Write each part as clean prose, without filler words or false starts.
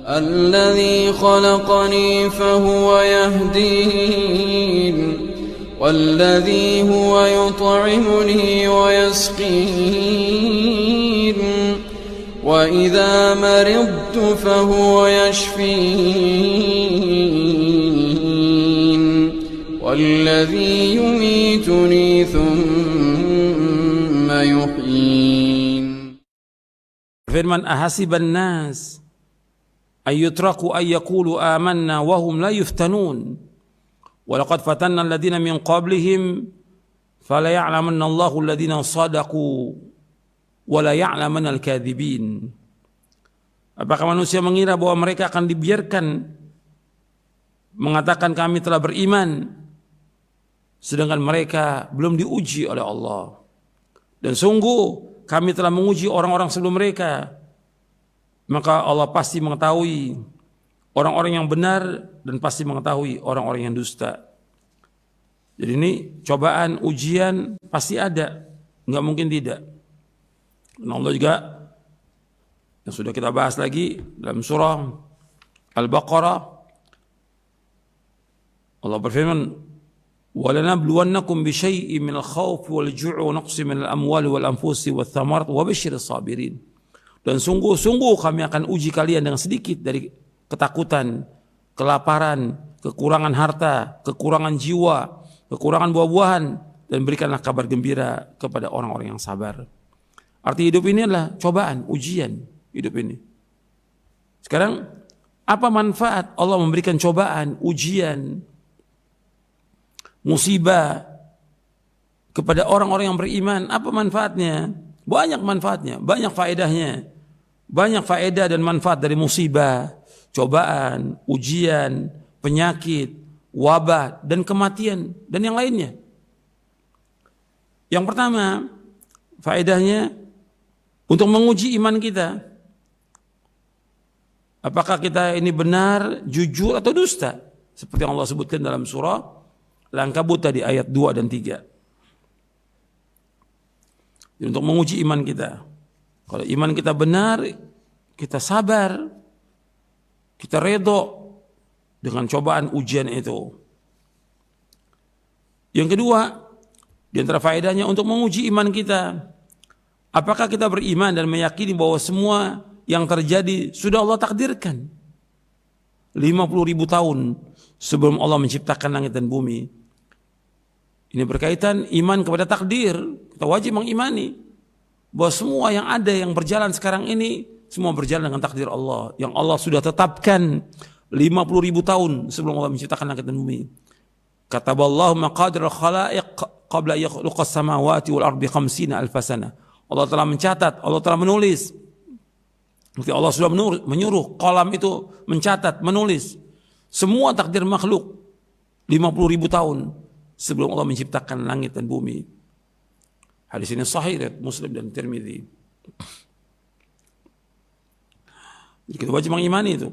الذي خلقني فهو يهدين والذي هو يطعمني ويسقين وإذا مرضت فهو يشفين والذي يميتني ثم يحيين. Firman ahasiban nas ayyutraku ayyaqulu amanna wa hum la yuftanun wa laqad fatanna alladhina min qablihim fala ya'lamanna Allahu alladhina sadaqu wa la ya'lamanna al-kadhibin. Apakah manusia mengira bahwa mereka akan dibiarkan mengatakan kami telah beriman sedangkan mereka belum diuji oleh Allah? Dan sungguh kami telah menguji orang-orang sebelum mereka, maka Allah pasti mengetahui orang-orang yang benar dan pasti mengetahui orang-orang yang dusta. Jadi ini cobaan, ujian pasti ada, nggak mungkin tidak. Dan Allah juga yang sudah kita bahas lagi dalam surah Al-Baqarah, Allah berfirman, وَلَنَبْلُوَنَّكُمْ بِشَيْءٍ مِنَ الْخَوْفِ وَالْجُوعِ وَنَقْصٍ مِنَ الْأَمْوَالِ وَالْأَنْفُسِ وَالثَّمَرَاتِ وَبَشِّرِ الصَّابِرِينَ. Dan sungguh-sungguh kami akan uji kalian dengan sedikit dari ketakutan, kelaparan, kekurangan harta, kekurangan jiwa, kekurangan buah-buahan, dan berikanlah kabar gembira kepada orang-orang yang sabar. Arti hidup ini adalah cobaan, ujian hidup ini. Sekarang apa manfaat Allah memberikan cobaan, ujian, musibah kepada orang-orang yang beriman? Apa manfaatnya? Banyak manfaatnya, banyak faedahnya. Banyak faedah dan manfaat dari musibah, cobaan, ujian, penyakit, wabah, dan kematian, dan yang lainnya. Yang pertama, faedahnya untuk menguji iman kita. Apakah kita ini benar, jujur, atau dusta? Seperti yang Allah sebutkan dalam surah Al-Ankabut tadi ayat 2 dan 3. Untuk menguji iman kita. Kalau iman kita benar, kita sabar, kita redho dengan cobaan ujian itu. Yang kedua, di antara faedahnya untuk menguji iman kita. Apakah kita beriman dan meyakini bahwa semua yang terjadi sudah Allah takdirkan? 50.000 tahun sebelum Allah menciptakan langit dan bumi. Ini berkaitan iman kepada takdir. Kita wajib mengimani bahwa semua yang ada, yang berjalan sekarang ini, semua berjalan dengan takdir Allah. Yang Allah sudah tetapkan 50.000 tahun sebelum Allah menciptakan langit dan bumi. Kataballahu maqadir al-khalaiq qabla yakhluqas samawati wal ardi 50 alf sana. Allah telah mencatat, Allah telah menulis. Allah sudah menyuruh qalam itu mencatat, menulis semua takdir makhluk 50.000 tahun sebelum Allah menciptakan langit dan bumi. Hadis ini sahih riwayat Muslim dan Tirmidzi. Jadi kita wajib mengimani itu,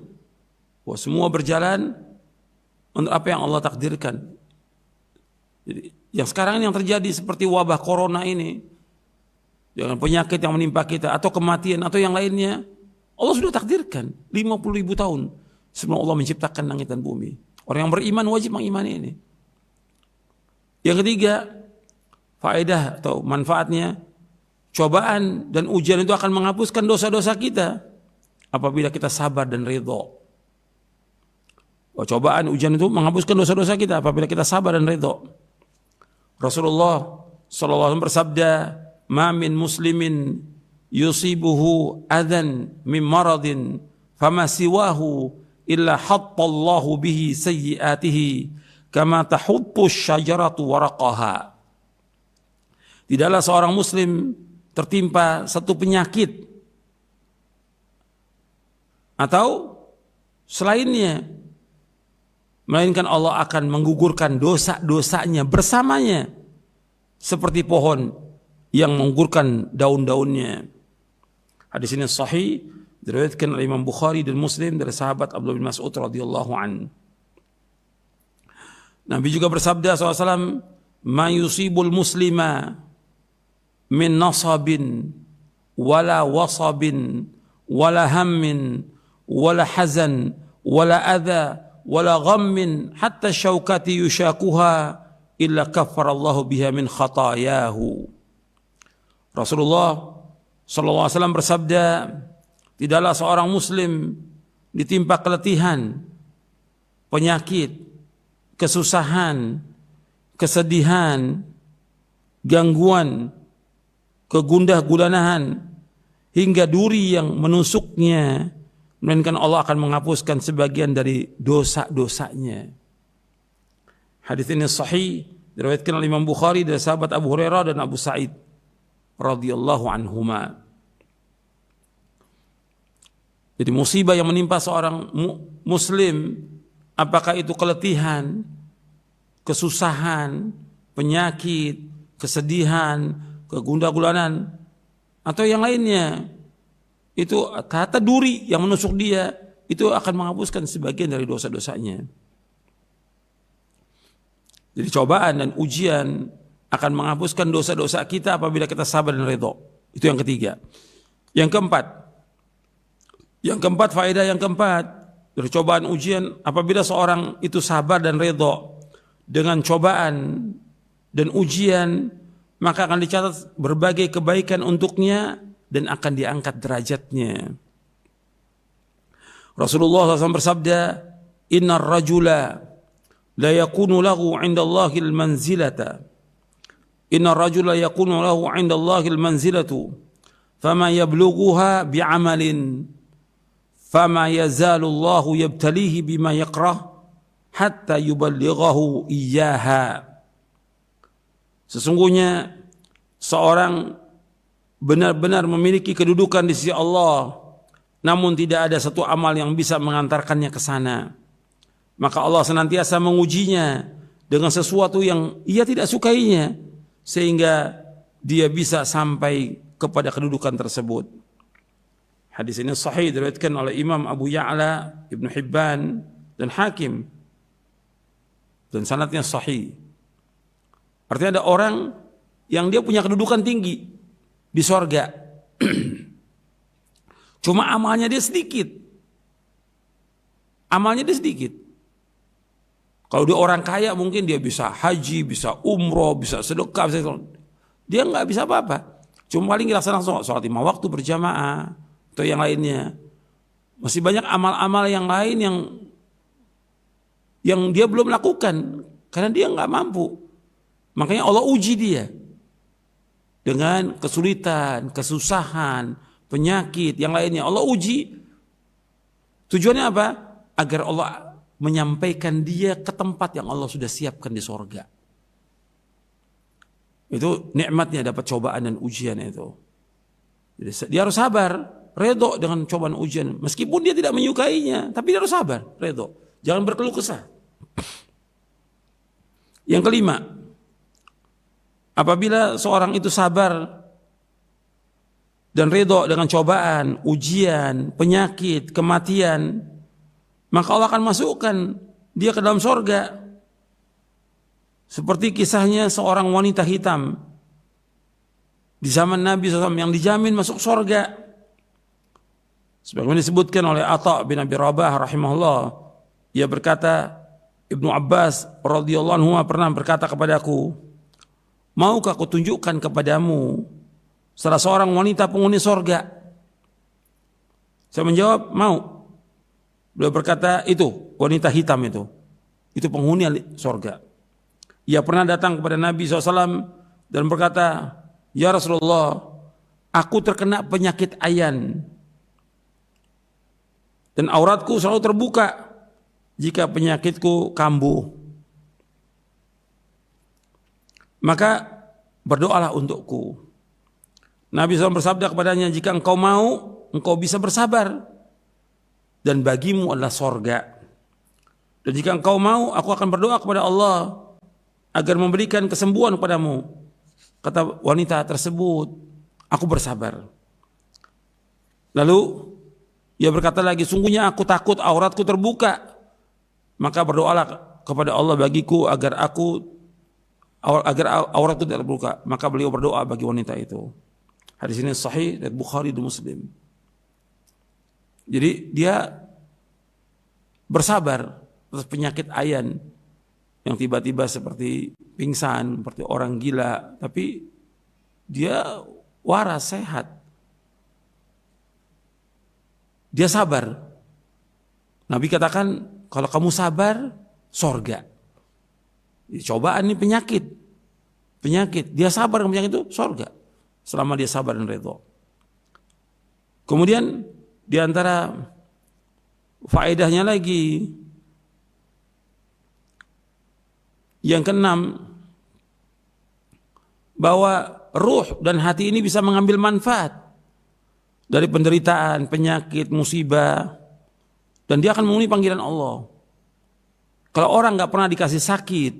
bahwa semua berjalan untuk apa yang Allah takdirkan. Jadi yang sekarang yang terjadi seperti wabah corona ini, dengan penyakit yang menimpa kita atau kematian atau yang lainnya, Allah sudah takdirkan 50.000 tahun sebelum Allah menciptakan langit dan bumi. Orang yang beriman wajib mengimani ini. Yang ketiga, faedah atau manfaatnya, cobaan dan ujian itu akan menghapuskan dosa-dosa kita apabila kita sabar dan ridho. Cobaan, ujian itu menghapuskan dosa-dosa kita apabila kita sabar dan ridho. Rasulullah SAW bersabda, "Ma min muslimin yusibuhu adan min maradin fama siwahu illa hattallahu bihi sayyiatihi kama tahuttu syajaratu waraqaha." Tidaklah seorang muslim tertimpa satu penyakit atau selainnya, melainkan Allah akan menggugurkan dosa-dosanya bersamanya seperti pohon yang menggugurkan daun-daunnya. Hadis ini sahih, diriwayatkan oleh Imam Bukhari dan Muslim dari sahabat Abdullah bin Mas'ud radhiyallahu an. Nabi juga bersabda SAW, "Ma yusibul muslima min nasabin wala wasabin wala hammin wala hazan wala adha wala ghammin hatta syaukati yushakuha illa kaffarallahu biha min khatayahu. Rasulullah sallallahu alaihi wasallam bersabda, tidaklah seorang muslim ditimpa keletihan, penyakit, kesusahan, kesedihan, gangguan, kegundah gulanahan hingga duri yang menusuknya, melainkan Allah akan menghapuskan sebagian dari dosa-dosanya. Hadis ini sahih, diriwayatkan oleh Imam Bukhari dari sahabat Abu Hurairah dan Abu Sa'id radhiyallahu anhuma. Jadi musibah yang menimpa seorang muslim, apakah itu keletihan, kesusahan, penyakit, kesedihan, kegundah gulanan, atau yang lainnya, itu kata duri yang menusuk dia, itu akan menghapuskan sebagian dari dosa-dosanya. Jadi cobaan dan ujian akan menghapuskan dosa-dosa kita apabila kita sabar dan redha. Itu yang ketiga. Yang keempat, faedah yang keempat dari cobaan ujian, apabila seorang itu sabar dan redha dengan cobaan dan ujian, maka akan dicatat berbagai kebaikan untuknya dan akan diangkat derajatnya. Rasulullah SAW bersabda, "Innar rajula la yakunu lahu 'inda Allahil manzilata. Innar rajula yakunu lahu 'inda Allahil manzilatu, fama yablughuha bi'amalin, fama yazalu Allahu yabtalihi bima yakrah hatta yuballighahu iyyaha." Sesungguhnya seorang benar-benar memiliki kedudukan di sisi Allah, namun tidak ada satu amal yang bisa mengantarkannya ke sana. Maka Allah senantiasa mengujinya dengan sesuatu yang ia tidak sukainya, sehingga dia bisa sampai kepada kedudukan tersebut. Hadis ini sahih, diriwayatkan oleh Imam Abu Ya'la, Ibnu Hibban dan Hakim, dan sanadnya sahih. Artinya ada orang yang dia punya kedudukan tinggi di sorga, cuma amalnya dia sedikit. Kalau dia orang kaya mungkin dia bisa haji, bisa umroh, bisa sedekah, bisa... dia nggak bisa apa-apa. Cuma paling laksanakan sholat 5 waktu berjamaah atau yang lainnya. Masih banyak amal-amal yang lain yang dia belum lakukan karena dia nggak mampu. Makanya Allah uji dia dengan kesulitan, kesusahan, penyakit, yang lainnya. Allah uji. Tujuannya apa? Agar Allah menyampaikan dia ke tempat yang Allah sudah siapkan di sorga. Itu nikmatnya dapat cobaan dan ujian itu. Jadi dia harus sabar, redho dengan cobaan ujian. Meskipun dia tidak menyukainya, tapi dia harus sabar, redho. Jangan berkeluh kesah. Yang kelima, apabila seorang itu sabar dan redho dengan cobaan, ujian, penyakit, kematian, maka Allah akan masukkan dia ke dalam sorga. Seperti kisahnya seorang wanita hitam di zaman Nabi SAW yang dijamin masuk sorga. Sebagaimana disebutkan oleh Atha bin Abi Rabah rahimahullah, ia berkata, Ibnu Abbas radhiyallahu anhu pernah berkata kepadaku, "Maukah aku tunjukkan kepadamu salah seorang wanita penghuni sorga?" Saya menjawab, "Mau." Beliau berkata, "Itu wanita hitam itu penghuni sorga. Ia pernah datang kepada Nabi SAW dan berkata, 'Ya Rasulullah, aku terkena penyakit ayan dan auratku selalu terbuka jika penyakitku kambuh. Maka berdoalah untukku.' Nabi SAW bersabda kepadanya, 'Jika engkau mau, engkau bisa bersabar, dan bagimu adalah sorga. Dan jika engkau mau, aku akan berdoa kepada Allah agar memberikan kesembuhan kepadamu.' Kata wanita tersebut, 'Aku bersabar.' Lalu ia berkata lagi, 'Sungguhnya aku takut auratku terbuka. Maka berdoalah kepada Allah bagiku agar auratku tidak terbuka.' Maka beliau berdoa bagi wanita itu. Hadis ini sahih dari Bukhari dan Muslim. Jadi dia bersabar atas penyakit ayan yang tiba-tiba seperti pingsan, seperti orang gila, tapi dia waras, sehat. Dia sabar. Nabi katakan, kalau kamu sabar, sorga. Cobaan ini penyakit. Dia sabar dengan penyakit itu, sorga. Selama dia sabar dan redha. Kemudian, di antara faedahnya lagi, yang keenam, bahwa ruh dan hati ini bisa mengambil manfaat dari penderitaan, penyakit, musibah, dan dia akan memenuhi panggilan Allah. Kalau orang nggak pernah dikasih sakit,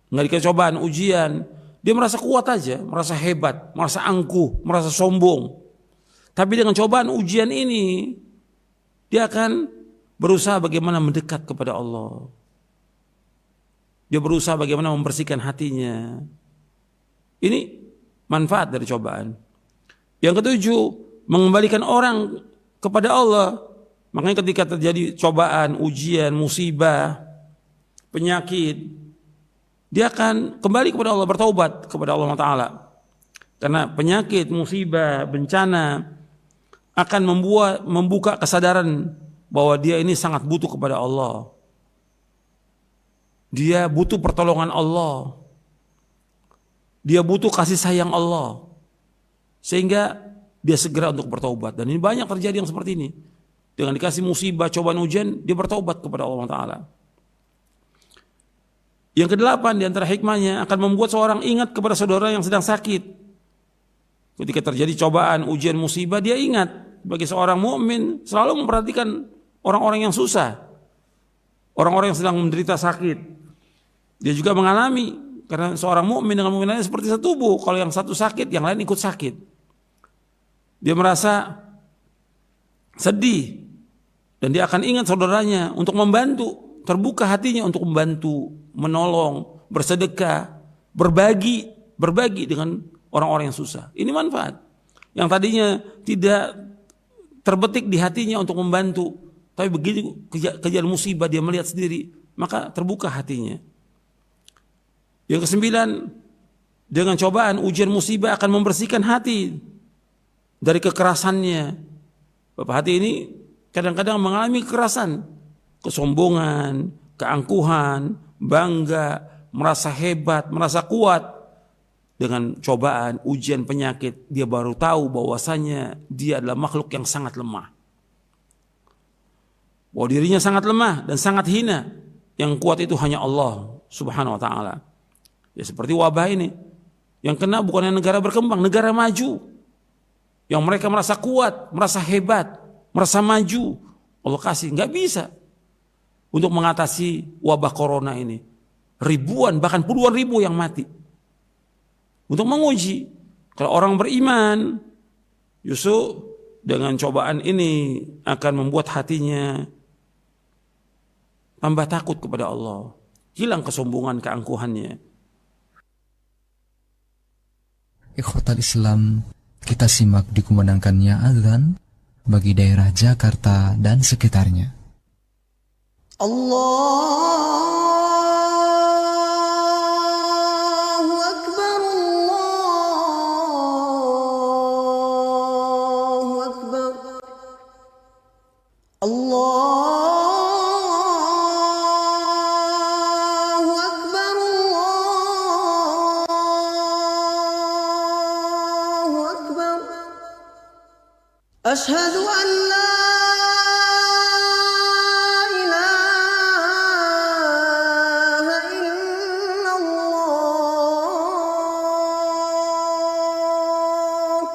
nggak dikasih cobaan, ujian, dia merasa kuat aja, merasa hebat, merasa angkuh, merasa sombong. Tapi dengan cobaan ujian ini, dia akan berusaha bagaimana mendekat kepada Allah. Dia berusaha bagaimana membersihkan hatinya. Ini manfaat dari cobaan. Yang ketujuh, mengembalikan orang kepada Allah. Makanya ketika terjadi cobaan, ujian, musibah, penyakit, dia akan kembali kepada Allah, bertaubat kepada Allah Ta'ala. Karena penyakit, musibah, bencana akan membuka kesadaran bahwa dia ini sangat butuh kepada Allah. Dia butuh pertolongan Allah. Dia butuh kasih sayang Allah. Sehingga dia segera untuk bertaubat. Dan ini banyak terjadi yang seperti ini. Dengan dikasih musibah, cobaan, ujian, dia bertaubat kepada Allah Ta'ala. Yang kedelapan, di antara hikmahnya, akan membuat seorang ingat kepada saudara yang sedang sakit. Ketika terjadi cobaan, ujian, musibah, dia ingat. Bagi seorang mukmin selalu memperhatikan orang-orang yang susah. Orang-orang yang sedang menderita sakit. Dia juga mengalami, karena seorang mukmin dengan mukminannya seperti satu tubuh. Kalau yang satu sakit, yang lain ikut sakit. Dia merasa sedih dan dia akan ingat saudaranya untuk membantu, terbuka hatinya untuk membantu, menolong, bersedekah, berbagi dengan orang-orang yang susah. Ini manfaat. Yang tadinya tidak terbetik di hatinya untuk membantu, tapi begitu kejadian musibah dia melihat sendiri, maka terbuka hatinya. Yang kesembilan, dengan cobaan, ujian, musibah akan membersihkan hati dari kekerasannya. Bapak, hati ini kadang-kadang mengalami kekerasan, kesombongan, keangkuhan, bangga, merasa hebat, merasa kuat. Dengan cobaan, ujian, penyakit, dia baru tahu bahwasanya dia adalah makhluk yang sangat lemah. Bahwa dirinya sangat lemah dan sangat hina. Yang kuat itu hanya Allah Subhanahu wa ta'ala. Ya seperti wabah ini, yang kena bukannya negara berkembang, negara maju, yang mereka merasa kuat, merasa hebat, merasa maju. Allah kasih, nggak bisa untuk mengatasi wabah corona ini. Ribuan, bahkan puluhan ribu yang mati. Untuk menguji, kalau orang beriman, justru dengan cobaan ini akan membuat hatinya tambah takut kepada Allah, hilang kesombongan, keangkuhannya. Ikhwatal Islam, kita simak dikumandangkannya azan bagi daerah Jakarta dan sekitarnya. Allahu Akbar, Allahu Akbar, Allahu Akbar, Allahu Akbar. Asyhadu an la ilaha illallah.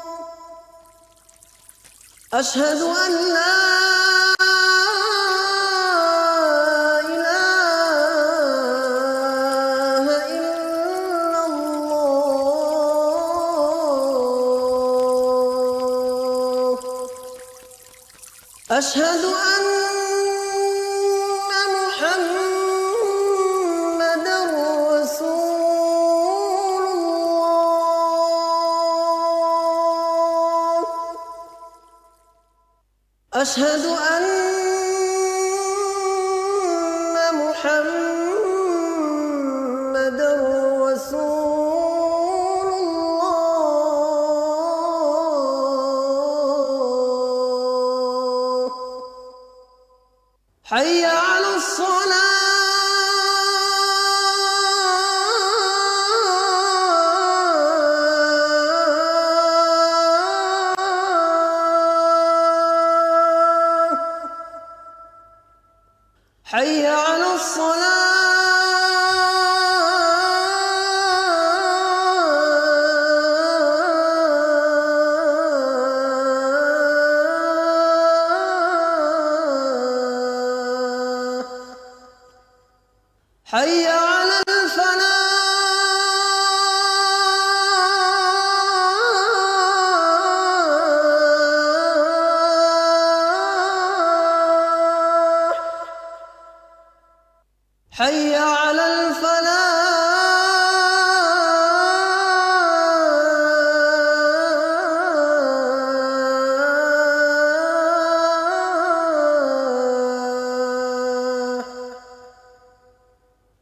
Asyhadu an la ilaha illallah. Asyhadu anna Muhammadar Rasulullah. Asyhadu anna محمدا رسول الله حي على الصلاة حي على الصلاة حي على الفلاح حي على الفلاح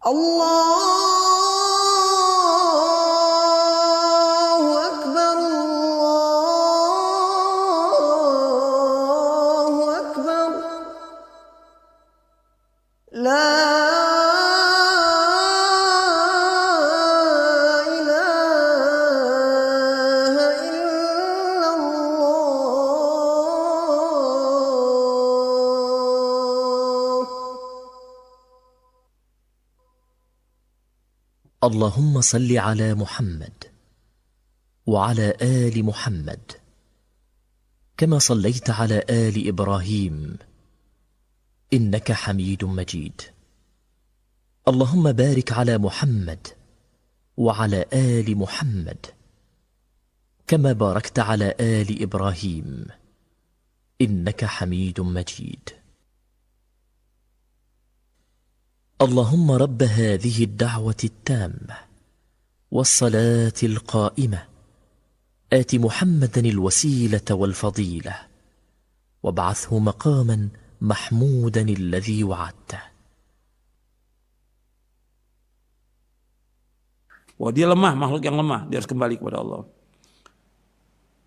الله أكبر الله أكبر لا إله إلا الله اللهم صل على محمد وعلى آل محمد كما صليت على آل إبراهيم إنك حميد مجيد. اللهم بارك على محمد وعلى آل محمد كما باركت على آل إبراهيم إنك حميد مجيد. اللهم رب هذه الدعوة التامة والصلاة القائمة آت محمدا الوسيلة والفضيلة وابعثه مقاما محمودا الذي وعدته. Wah, dia lemah, makhluk yang lemah, dia harus kembali kepada Allah.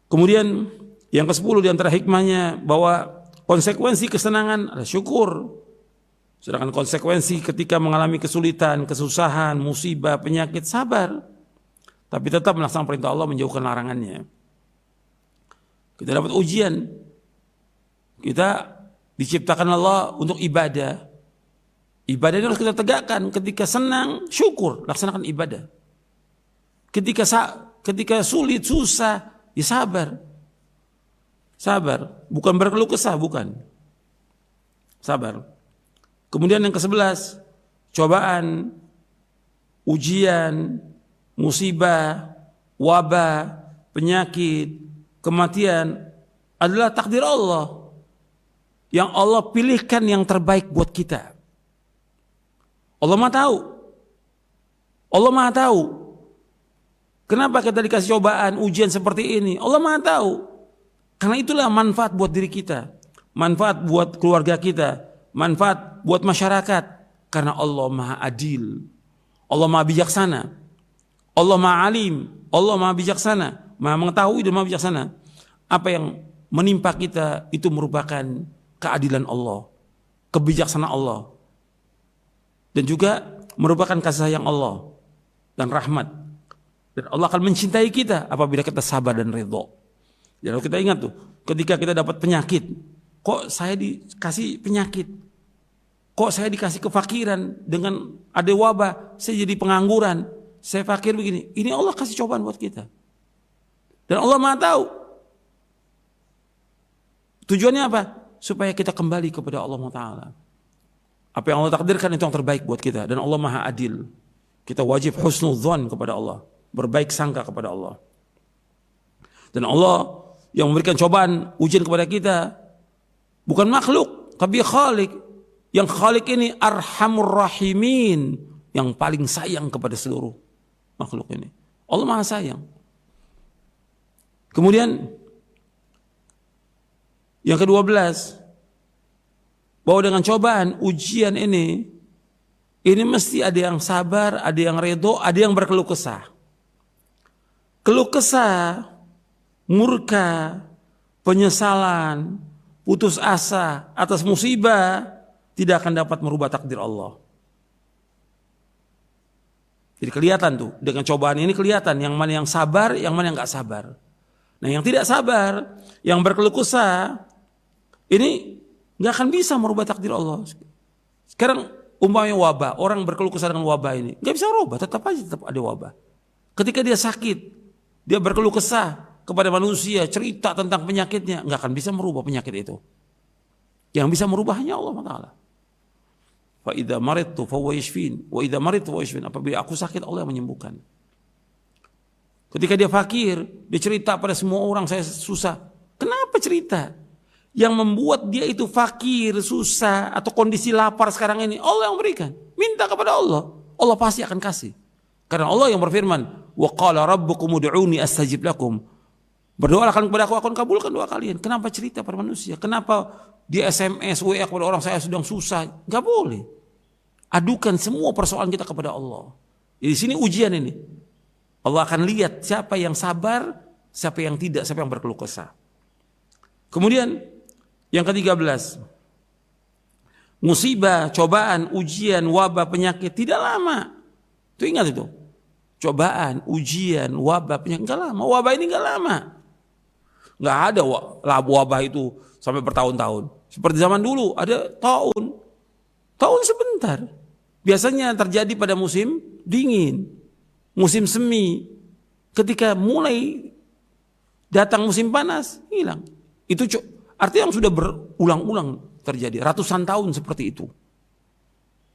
Kemudian yang ke-10 di antara hikmahnya bahwa konsekuensi kesenangan adalah syukur. Sedangkan konsekuensi ketika mengalami kesulitan, kesusahan, musibah, penyakit, sabar. Tapi tetap melaksanakan perintah Allah, menjauhkan larangannya. Kita dapat ujian. Kita diciptakan Allah untuk ibadah. Ibadah itu harus kita tegakkan. Ketika senang, syukur, laksanakan ibadah. Ketika sulit, susah, ya sabar. Sabar, bukan berkeluh kesah, bukan. Sabar. Kemudian yang ke-11, cobaan, ujian, musibah, wabah, penyakit, kematian adalah takdir Allah. Yang Allah pilihkan yang terbaik buat kita. Allah Maha tahu. Allah Maha tahu. Kenapa kita dikasih cobaan, ujian seperti ini? Allah Maha tahu. Karena itulah manfaat buat diri kita. Manfaat buat keluarga kita. Manfaat buat masyarakat. Karena Allah Maha adil. Allah Maha bijaksana. Allah Maha alim. Allah Maha bijaksana. Maha mengetahui dan Maha bijaksana. Apa yang menimpa kita itu merupakan keadilan Allah. Kebijaksanaan Allah. Dan juga merupakan kasih sayang Allah. Dan rahmat. Dan Allah akan mencintai kita apabila kita sabar dan ridho. Jadi kita ingat tuh, ketika kita dapat penyakit, kok saya dikasih penyakit? Kok saya dikasih kefakiran dengan ada wabah, saya jadi pengangguran, saya fakir begini. Ini Allah kasih cobaan buat kita. Dan Allah Maha tahu. Tujuannya apa? Supaya kita kembali kepada Allah Ta'ala. Apa yang Allah takdirkan itu yang terbaik buat kita. Dan Allah Maha adil. Kita wajib husnudzon kepada Allah. Berbaik sangka kepada Allah. Dan Allah yang memberikan cobaan, ujian kepada kita bukan makhluk, tapi Khalik. Yang Khalik ini Arhamur Rahimin, yang paling sayang kepada seluruh makhluk ini. Allah Maha sayang. Kemudian yang ke-12, bahwa dengan cobaan, ujian ini Ini mesti ada yang sabar, ada yang redho, ada yang berkeluh kesah. Keluh kesah, murka, penyesalan, putus asa atas musibah tidak akan dapat merubah takdir Allah. Jadi kelihatan tuh, dengan cobaan ini kelihatan yang mana yang sabar, yang mana yang gak sabar. Nah yang tidak sabar, yang berkeluh kesah, ini gak akan bisa merubah takdir Allah. Sekarang umpamanya wabah, orang berkeluh kesah dengan wabah ini, gak bisa merubah, tetap ada wabah. Ketika dia sakit, dia berkeluh kesah kepada manusia, cerita tentang penyakitnya, gak akan bisa merubah penyakit itu. Yang bisa merubah hanya Allah Ta'ala. Fa idza maridtu fa huwa yashfin wa idza maridtu fa huwa yashfin. Apabila aku sakit, Allah yang menyembuhkan. Ketika dia fakir, dia cerita pada semua orang, saya susah. Kenapa cerita? Yang membuat dia itu fakir, susah, atau kondisi lapar sekarang ini, Allah yang berikan. Minta kepada Allah, Allah pasti akan kasih. Karena Allah yang berfirman, wa qala rabbukum ud'uni astajib lakum. Berdoalah kepada aku akan kabulkan doa kalian. Kenapa cerita pada manusia? Kenapa di SMS, WA kepada orang saya sedang susah? Gak boleh. Adukan semua persoalan kita kepada Allah. Di sini ujian ini. Allah akan lihat siapa yang sabar, siapa yang tidak, siapa yang berkeluh kesah. Kemudian yang ke-13, musibah, cobaan, ujian, wabah, penyakit tidak lama. Itu ingat itu. Cobaan, ujian, wabah, penyakit enggak lama. Wabah ini enggak lama. Enggak ada wabah itu sampai bertahun-tahun. Seperti zaman dulu ada tahun sebentar. Biasanya terjadi pada musim dingin, musim semi. Ketika mulai datang musim panas, hilang. Itu artinya yang sudah berulang-ulang terjadi, ratusan tahun seperti itu.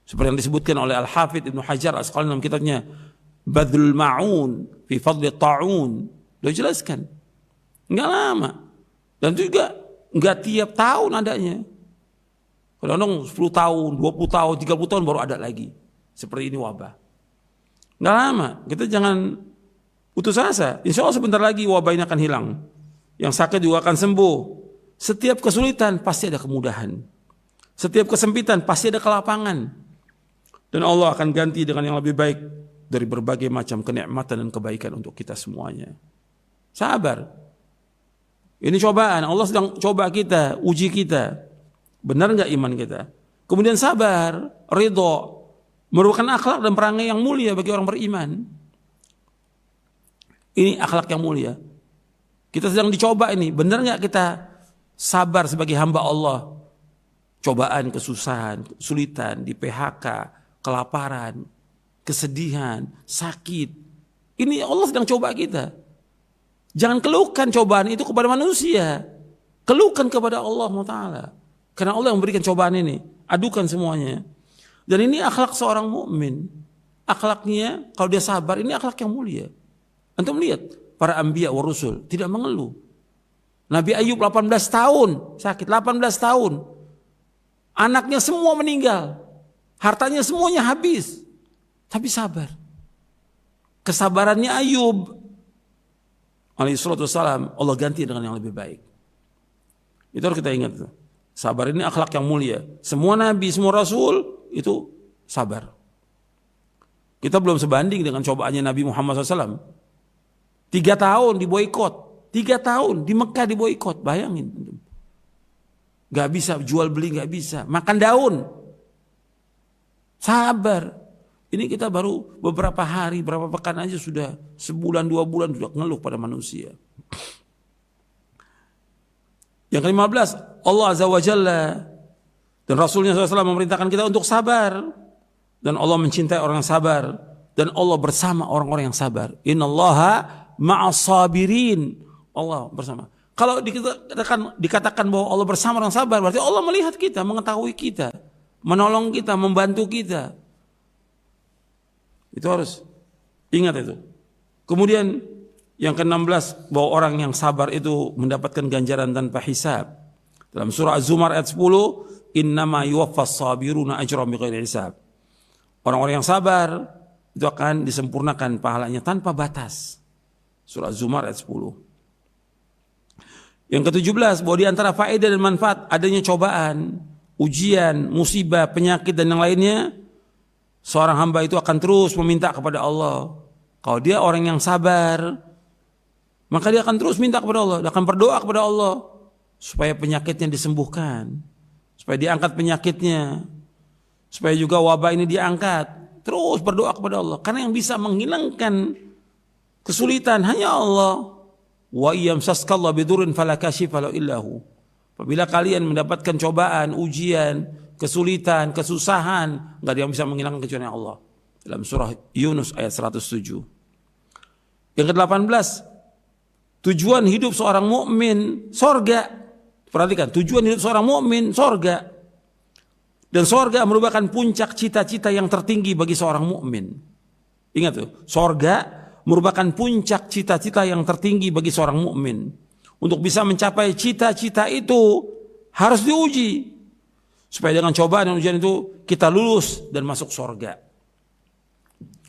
Seperti yang disebutkan oleh Al-Hafidh Ibnu Hajar Asqalani dalam kitabnya Badlul Ma'un fi Fadli Ta'un. Dia jelaskan. Enggak lama. Dan juga enggak tiap tahun adanya. Kadang-kadang 10 tahun, 20 tahun, 30 tahun baru ada lagi. Seperti ini wabah. Enggak lama. Kita jangan putus asa. Insya Allah sebentar lagi wabah ini akan hilang. Yang sakit juga akan sembuh. Setiap kesulitan pasti ada kemudahan. Setiap kesempitan pasti ada kelapangan. Dan Allah akan ganti dengan yang lebih baik dari berbagai macam kenikmatan dan kebaikan untuk kita semuanya. Sabar. Ini cobaan. Allah sedang coba kita, uji kita. Benar nggak iman kita? Kemudian sabar, ridho, merupakan akhlak dan perangai yang mulia bagi orang beriman. Ini akhlak yang mulia. Kita sedang dicoba ini. Benar nggak kita sabar sebagai hamba Allah? Cobaan, kesusahan, kesulitan, di PHK, kelaparan, kesedihan, sakit. Ini Allah sedang coba kita. Jangan keluhkan cobaan itu kepada manusia. Keluhkan kepada Allah Ta'ala. Karena Allah yang memberikan cobaan ini. Adukan semuanya. Dan ini akhlak seorang mukmin. Akhlaknya kalau dia sabar, ini akhlak yang mulia. Antum lihat para anbiya wa rusul tidak mengeluh. Nabi Ayub 18 tahun sakit, 18 tahun. Anaknya semua meninggal. Hartanya semuanya habis. Tapi sabar. Kesabarannya Ayub alaihi salatu wassalam, Allah ganti dengan yang lebih baik. Itu harus kita ingat tuh. Sabar ini akhlak yang mulia. Semua nabi, semua rasul itu sabar. Kita belum sebanding dengan cobaannya Nabi Muhammad SAW. 3 tahun diboikot, 3 tahun di Mekah diboikot. Bayangin, gak bisa jual beli, gak bisa makan daun. Sabar. Ini kita baru beberapa hari, berapa pekan aja sudah sebulan 2 bulan sudah ngeluh pada manusia. Yang ke-15, Allah Azza wa Jalla dan Rasulnya SAW memerintahkan kita untuk sabar. Dan Allah mencintai orang yang sabar. Dan Allah bersama orang-orang yang sabar. Innallaha ma'as sabirin. Allah bersama. Kalau dikatakan bahwa Allah bersama orang sabar, berarti Allah melihat kita, mengetahui kita, menolong kita, membantu kita. Itu harus ingat itu. Kemudian yang ke-16, bahwa orang yang sabar itu mendapatkan ganjaran tanpa hisab. Dalam surah Az-Zumar ayat 10, innama yuwaffas sabiruna ajrahum bighairi hisab. Orang-orang yang sabar itu akan disempurnakan pahalanya tanpa batas. Surah Az-Zumar ayat 10. Yang ke-17, bahwa di antara faedah dan manfaat adanya cobaan, ujian, musibah, penyakit dan yang lainnya, seorang hamba itu akan terus meminta kepada Allah. Kalau dia orang yang sabar, maka dia akan terus minta kepada Allah, dia akan berdoa kepada Allah supaya penyakitnya disembuhkan, supaya diangkat penyakitnya, supaya juga wabah ini diangkat. Terus berdoa kepada Allah, karena yang bisa menghilangkan kesulitan hanya Allah. Wa iyamsaskallahu bidurrin fala kashifa lahu illahu. Apabila kalian mendapatkan cobaan, ujian, kesulitan, kesusahan, enggak ada yang bisa menghilangkan kecuali Allah. Dalam surah Yunus ayat 107. Yang ke-18, tujuan hidup seorang mukmin sorga. Perhatikan, tujuan hidup seorang mukmin sorga. Dan sorga merupakan puncak cita-cita yang tertinggi bagi seorang mukmin. Ingat tuh, sorga merupakan puncak cita-cita yang tertinggi bagi seorang mukmin. Untuk bisa mencapai cita-cita itu harus diuji, supaya dengan cobaan dan ujian itu kita lulus dan masuk sorga.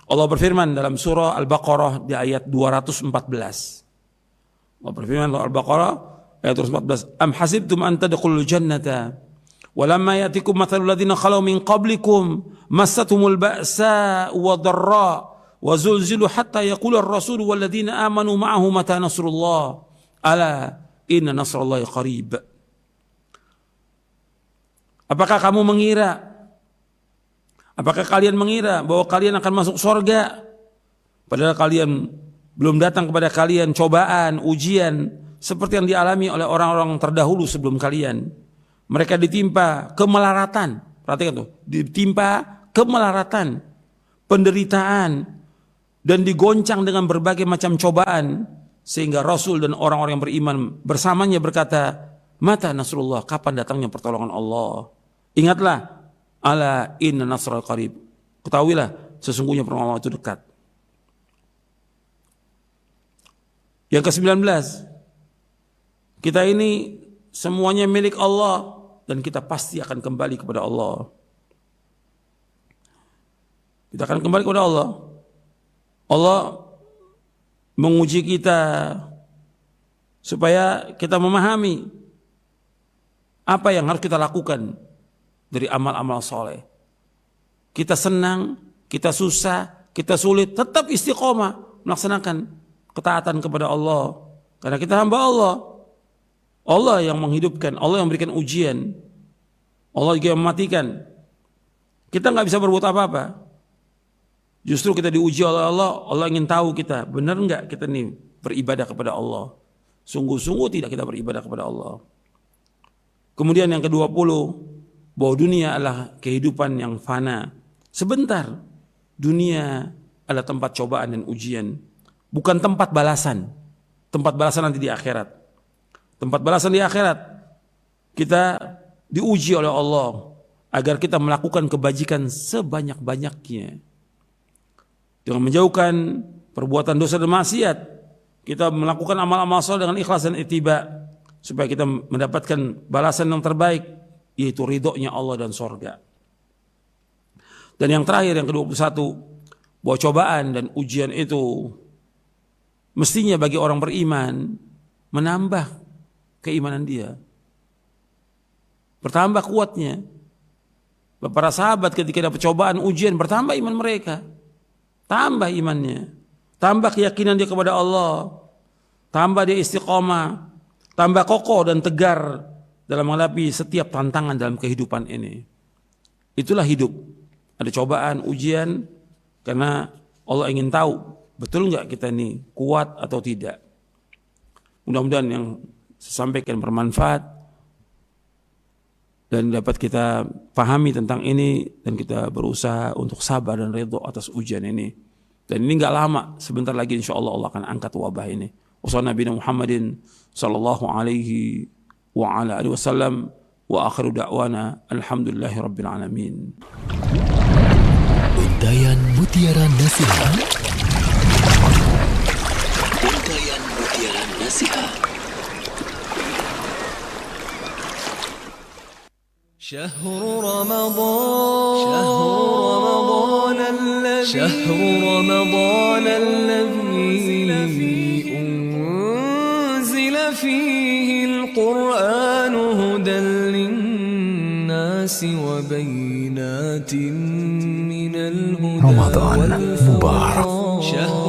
Allah berfirman dalam surah Al-Baqarah di ayat 214. Allah berfirman dalam Al-Baqarah ayat 214. Am hasibtum an tadkhulul jannata walamma ya'tikum mathalul ladzina khalau min qablikum massathumul ba'sa wadh-dharra wa zulzilu hatta yaqula ar-rasul wal ladzina amanu ma'ahu mata nasrullah ala inna nasrallahi qarib. Apakah kalian mengira bahwa kalian akan masuk surga padahal kalian belum datang kepada kalian cobaan, ujian seperti yang dialami oleh orang-orang terdahulu sebelum kalian. Mereka ditimpa kemelaratan, perhatikan tuh, ditimpa kemelaratan, penderitaan, dan digoncang dengan berbagai macam cobaan, sehingga Rasul dan orang-orang yang beriman bersamanya berkata, mata nasrullah, kapan datangnya pertolongan Allah? Ingatlah, ala inna nasral qarib, ketahuilah sesungguhnya pertolongan Allah itu dekat. Yang ke-19, kita ini semuanya milik Allah dan kita pasti akan kembali kepada Allah. Kita akan kembali kepada Allah. Allah menguji kita supaya kita memahami apa yang harus kita lakukan dari amal-amal soleh. Kita senang, kita susah, kita sulit, tetap istiqomah melaksanakan ketaatan kepada Allah. Karena kita hamba Allah. Allah yang menghidupkan, Allah yang memberikan ujian, Allah juga yang mematikan. Kita nggak bisa berbuat apa-apa. Justru kita diuji oleh Allah. Allah ingin tahu kita benar nggak kita nih beribadah kepada Allah. Sungguh-sungguh tidak kita beribadah kepada Allah. Kemudian yang ke-20, bahwa dunia adalah kehidupan yang fana. Sebentar, dunia adalah tempat cobaan dan ujian, bukan tempat balasan. Tempat balasan nanti di akhirat. Tempat balasan di akhirat, kita diuji oleh Allah agar kita melakukan kebajikan sebanyak-banyaknya. Dengan menjauhkan perbuatan dosa dan maksiat, kita melakukan amal-amal saleh dengan ikhlas dan ittiba, supaya kita mendapatkan balasan yang terbaik, yaitu ridhonya Allah dan surga. Dan yang terakhir, yang ke-21, bahwa cobaan dan ujian itu mestinya bagi orang beriman menambah keimanan dia, bertambah kuatnya. Para sahabat ketika dapat cobaan, ujian, bertambah iman mereka, tambah imannya, tambah keyakinan dia kepada Allah, tambah dia istiqomah, tambah kokoh dan tegar dalam menghadapi setiap tantangan dalam kehidupan ini. Itulah hidup. Ada cobaan, ujian, karena Allah ingin tahu betul nggak kita ini kuat atau tidak. Mudah-mudahan yang saya sampaikan bermanfaat dan dapat kita pahami tentang ini, dan kita berusaha untuk sabar dan ridho atas ujian ini. Dan ini nggak lama, sebentar lagi insya Allah Allah akan angkat wabah ini. Wassalamualaikum Muhammadin sallallahu alaihi wa ala alihi wasallam wa akhiru da'wana alhamdulillahi rabbil alamin. Untayan Mutiara Nasihat. Untayan Mutiara Nasihat. شهر رمضان الذي أنزل فيه القرآن هدى للناس وبينات من الهدى رمضان والفرقان. مبارك. شهر